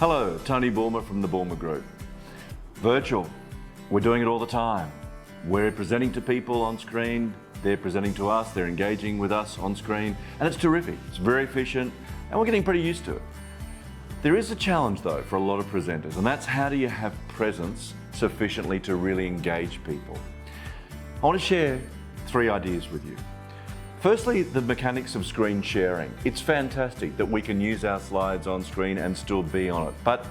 Hello, Tony Bulmer from the Bulmer Group. Virtual, we're doing it all the time. We're presenting to people on screen, they're presenting to us, they're engaging with us on screen, and it's terrific. It's very efficient, and we're getting pretty used to it. There is a challenge though for a lot of presenters, and that's how do you have presence sufficiently to really engage people? I want to share 3 ideas with you. Firstly, the mechanics of screen sharing. It's fantastic that we can use our slides on screen and still be on it, but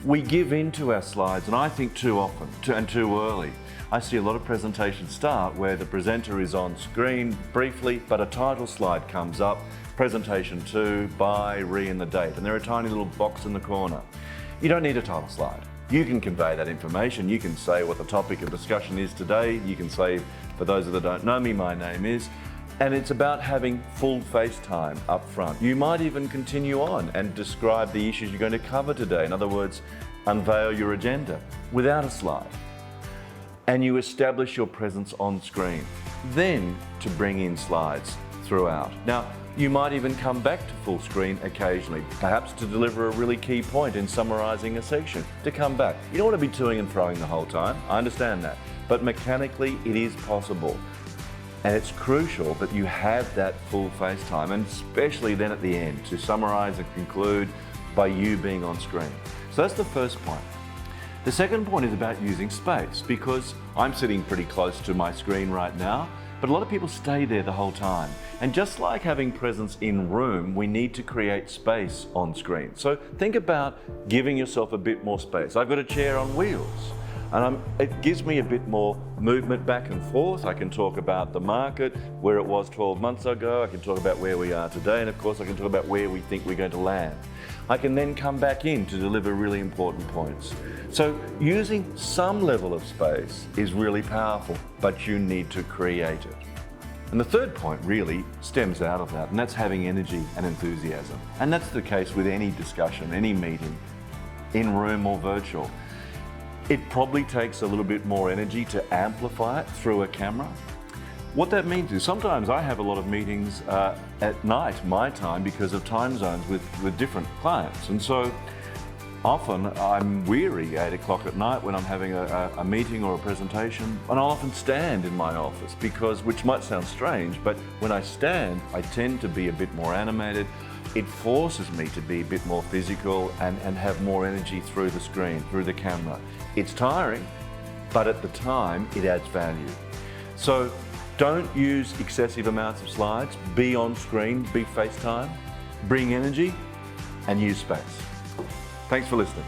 we give in to our slides, and I think too often and too early. I see a lot of presentations start where the presenter is on screen briefly, but a title slide comes up, presentation 2, by, and the date, and there are a tiny little box in the corner. You don't need a title slide. You can convey that information. You can say what the topic of discussion is today. You can say, for those that don't know me, my name is, and it's about having full face time up front. You might even continue on and describe the issues you're going to cover today. In other words, unveil your agenda without a slide. And you establish your presence on screen. Then to bring in slides throughout. Now, you might even come back to full screen occasionally, perhaps to deliver a really key point in summarizing a section, to come back. You don't want to be toing and froing the whole time, I understand that, but mechanically it is possible. And it's crucial that you have that full face time, and especially then at the end, to summarize and conclude by you being on screen. So that's the first point. The second point is about using space, because I'm sitting pretty close to my screen right now, but a lot of people stay there the whole time. And just like having presence in room, we need to create space on screen. So think about giving yourself a bit more space. I've got a chair on wheels, and it gives me a bit more movement back and forth. I can talk about the market, where it was 12 months ago. I can talk about where we are today, and of course I can talk about where we think we're going to land. I can then come back in to deliver really important points. So using some level of space is really powerful, but you need to create it. And the third point really stems out of that, and that's having energy and enthusiasm. And that's the case with any discussion, any meeting, in room or virtual. It probably takes a little bit more energy to amplify it through a camera. What that means is sometimes I have a lot of meetings at night, my time, because of time zones with different clients. And so often I'm weary 8 o'clock at night when I'm having a meeting or a presentation, and I'll often stand in my office because, which might sound strange, but when I stand, I tend to be a bit more animated. It forces me to be a bit more physical and have more energy through the screen, through the camera. It's tiring, but at the time, it adds value. So don't use excessive amounts of slides. Be on screen, be FaceTime, bring energy, and use space. Thanks for listening.